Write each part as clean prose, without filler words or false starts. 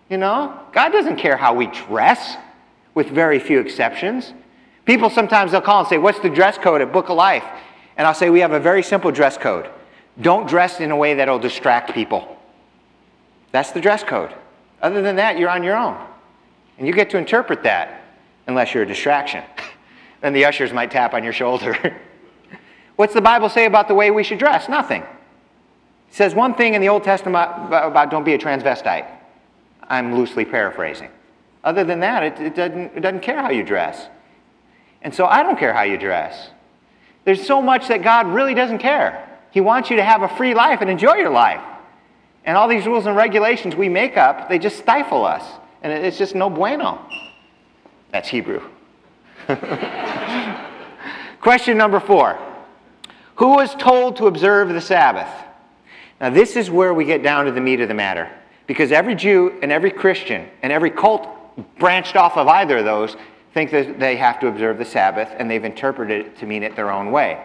You know, God doesn't care how we dress, with very few exceptions. People sometimes they'll call and say, what's the dress code at Book of Life? And I'll say, we have a very simple dress code. Don't dress in a way that'll distract people. That's the dress code. Other than that, you're on your own. And you get to interpret that, unless you're a distraction. Then the ushers might tap on your shoulder. What's the Bible say about the way we should dress? Nothing. It says one thing in the Old Testament about don't be a transvestite. I'm loosely paraphrasing. Other than that, it doesn't care how you dress. And so I don't care how you dress. There's so much that God really doesn't care. He wants you to have a free life and enjoy your life. And all these rules and regulations we make up, they just stifle us. And it's just no bueno. That's Hebrew. Question number 4. Who was told to observe the Sabbath? Now this is where we get down to the meat of the matter. Because every Jew and every Christian and every cult branched off of either of those think that they have to observe the Sabbath, and they've interpreted it to mean it their own way.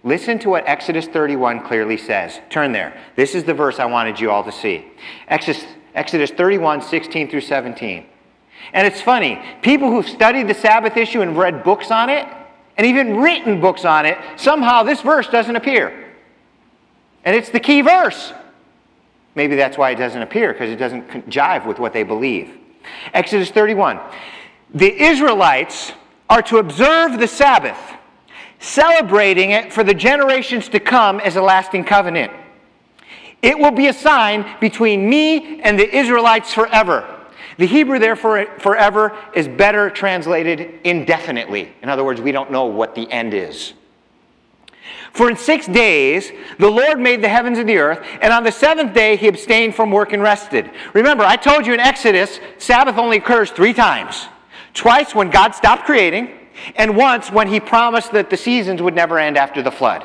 Listen to what Exodus 31 clearly says. Turn there. This is the verse I wanted you all to see. Exodus 31, 16 through 17. And it's funny, people who've studied the Sabbath issue and read books on it, and even written books on it, somehow this verse doesn't appear. And it's the key verse. Maybe that's why it doesn't appear, because it doesn't jive with what they believe. Exodus 31. The Israelites are to observe the Sabbath, celebrating it for the generations to come as a lasting covenant. It will be a sign between me and the Israelites forever. The Hebrew there for forever is better translated indefinitely. In other words, we don't know what the end is. For in 6 days the Lord made the heavens and the earth, and on the 7th day he abstained from work and rested. Remember, I told you in Exodus, Sabbath only occurs 3 times. Twice when God stopped creating, and once when he promised that the seasons would never end after the flood.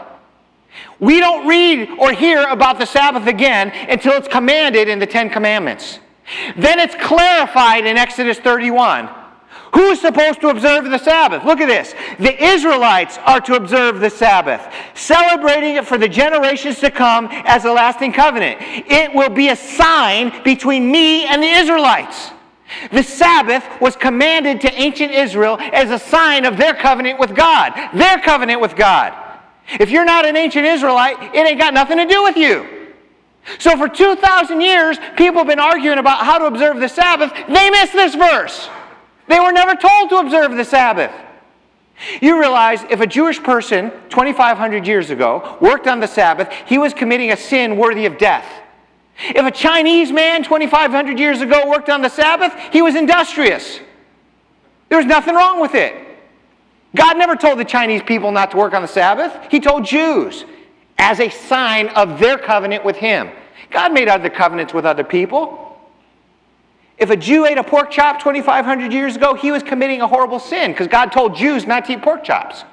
We don't read or hear about the Sabbath again until it's commanded in the 10 Commandments. Then it's clarified in Exodus 31. Who's supposed to observe the Sabbath? Look at this. The Israelites are to observe the Sabbath, celebrating it for the generations to come as a lasting covenant. It will be a sign between me and the Israelites. The Sabbath was commanded to ancient Israel as a sign of their covenant with God. Their covenant with God. If you're not an ancient Israelite, it ain't got nothing to do with you. So for 2,000 years, people have been arguing about how to observe the Sabbath. They missed this verse. They were never told to observe the Sabbath. You realize if a Jewish person 2,500 years ago worked on the Sabbath, he was committing a sin worthy of death. If a Chinese man 2,500 years ago worked on the Sabbath, he was industrious. There was nothing wrong with it. God never told the Chinese people not to work on the Sabbath. He told Jews as a sign of their covenant with him. God made other covenants with other people. If a Jew ate a pork chop 2,500 years ago, he was committing a horrible sin because God told Jews not to eat pork chops.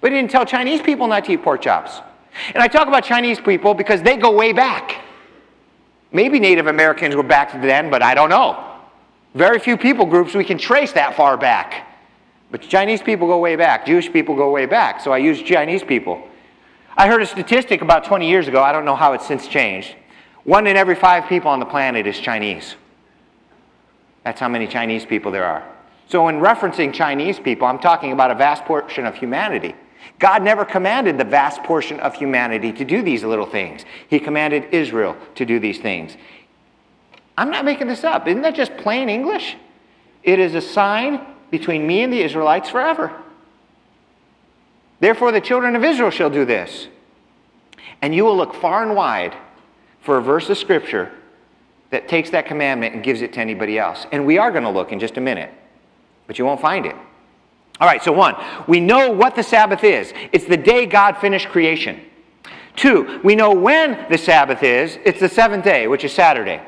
But he didn't tell Chinese people not to eat pork chops. And I talk about Chinese people because they go way back. Maybe Native Americans were back then, but I don't know. Very few people groups we can trace that far back. But Chinese people go way back. Jewish people go way back. So I use Chinese people. I heard a statistic about 20 years ago. I don't know how it's since changed. 1 in every 5 people on the planet is Chinese. That's how many Chinese people there are. So in referencing Chinese people, I'm talking about a vast portion of humanity. God never commanded the vast portion of humanity to do these little things. He commanded Israel to do these things. I'm not making this up. Isn't that just plain English? It is a sign between me and the Israelites forever. Therefore the children of Israel shall do this. And you will look far and wide for a verse of Scripture that takes that commandment and gives it to anybody else. And we are going to look in just a minute. But you won't find it. All right, so 1, we know what the Sabbath is. It's the day God finished creation. 2, we know when the Sabbath is. It's the 7th day, which is Saturday.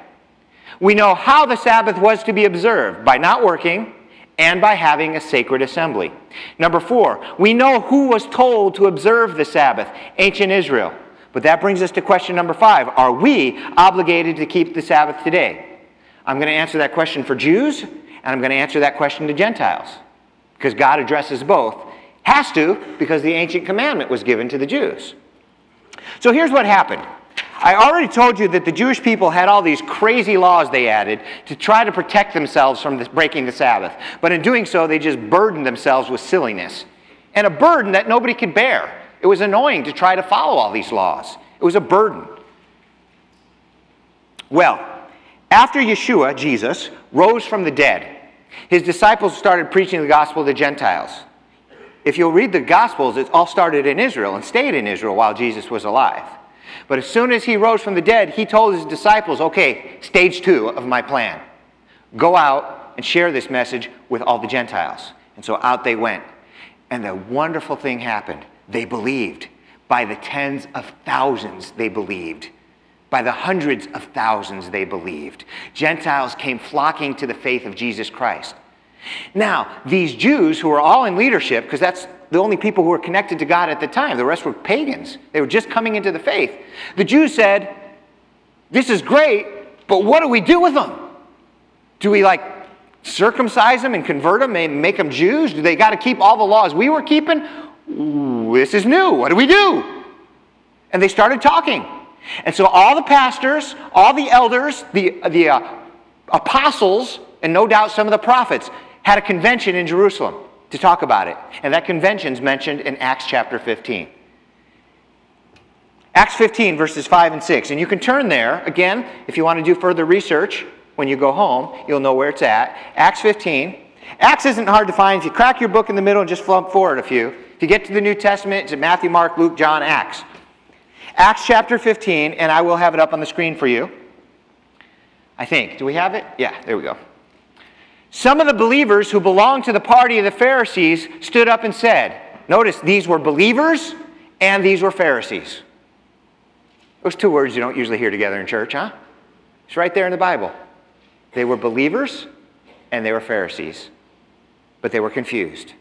We know how the Sabbath was to be observed, by not working and by having a sacred assembly. Number 4, we know who was told to observe the Sabbath, ancient Israel. But that brings us to question number 5. Are we obligated to keep the Sabbath today? I'm going to answer that question for Jews, and I'm going to answer that question to Gentiles. Because God addresses both. Has to, because the ancient commandment was given to the Jews. So here's what happened. I already told you that the Jewish people had all these crazy laws they added to try to protect themselves from breaking the Sabbath. But in doing so, they just burdened themselves with silliness. And a burden that nobody could bear. It was annoying to try to follow all these laws. It was a burden. Well, after Yeshua, Jesus, rose from the dead, his disciples started preaching the gospel to Gentiles. If you'll read the Gospels, it all started in Israel and stayed in Israel while Jesus was alive. But as soon as he rose from the dead, he told his disciples, okay, stage 2 of my plan. Go out and share this message with all the Gentiles. And so out they went. And the wonderful thing happened. They believed. By the tens of thousands, they believed. By the hundreds of thousands, they believed. Gentiles came flocking to the faith of Jesus Christ. Now, these Jews who were all in leadership, because that's the only people who were connected to God at the time, the rest were pagans. They were just coming into the faith. The Jews said, this is great, but what do we do with them? Do we circumcise them and convert them and make them Jews? Do they got to keep all the laws we were keeping? Ooh, this is new. What do we do? And they started talking. And so all the pastors, all the elders, the apostles, and no doubt some of the prophets had a convention in Jerusalem to talk about it. And that convention is mentioned in Acts chapter 15. Acts 15, verses 5 and 6. And you can turn there, again, if you want to do further research when you go home, you'll know where it's at. Acts 15. Acts isn't hard to find. If you crack your book in the middle and just flip forward a few. If you get to the New Testament, it's Matthew, Mark, Luke, John, Acts. Acts chapter 15, and I will have it up on the screen for you. I think. Do we have it? Yeah, there we go. Some of the believers who belonged to the party of the Pharisees stood up and said, notice these were believers and these were Pharisees. Those two words you don't usually hear together in church, huh? It's right there in the Bible. They were believers and they were Pharisees, but they were confused.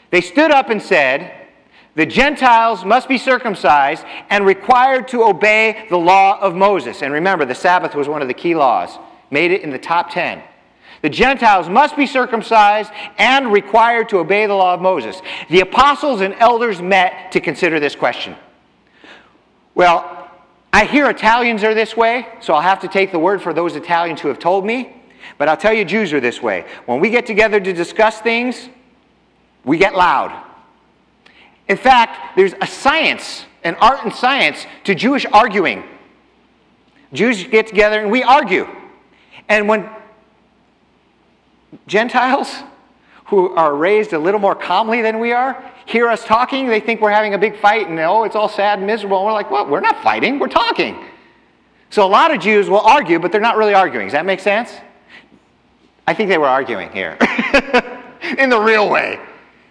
They stood up and said, the Gentiles must be circumcised and required to obey the law of Moses. And remember, the Sabbath was one of the key laws. Made it in the top 10. The Gentiles must be circumcised and required to obey the law of Moses. The apostles and elders met to consider this question. Well, I hear Italians are this way, so I'll have to take the word for those Italians who have told me. But I'll tell you, Jews are this way. When we get together to discuss things, we get loud. In fact, there's a science, an art and science to Jewish arguing. Jews get together and we argue. And when Gentiles, who are raised a little more calmly than we are, hear us talking, they think we're having a big fight and it's all sad and miserable. And we're like, well, we're not fighting, we're talking. So a lot of Jews will argue, but they're not really arguing. Does that make sense? I think they were arguing here. In the real way.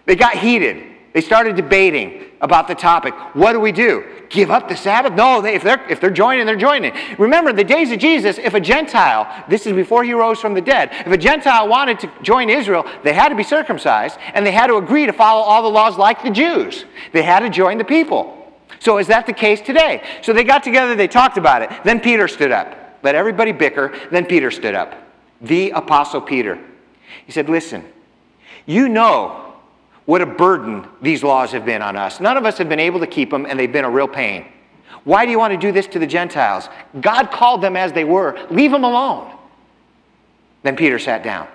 They got heated. They started debating about the topic. What do we do? Give up the Sabbath? No, if they're joining, they're joining. Remember, the days of Jesus, if a Gentile, this is before he rose from the dead, if a Gentile wanted to join Israel, they had to be circumcised, and they had to agree to follow all the laws like the Jews. They had to join the people. So is that the case today? So they got together, they talked about it. Then Peter stood up. Let everybody bicker. Then Peter stood up. The Apostle Peter. He said, listen, you know what a burden these laws have been on us. None of us have been able to keep them, and they've been a real pain. Why do you want to do this to the Gentiles? God called them as they were. Leave them alone. Then Peter sat down.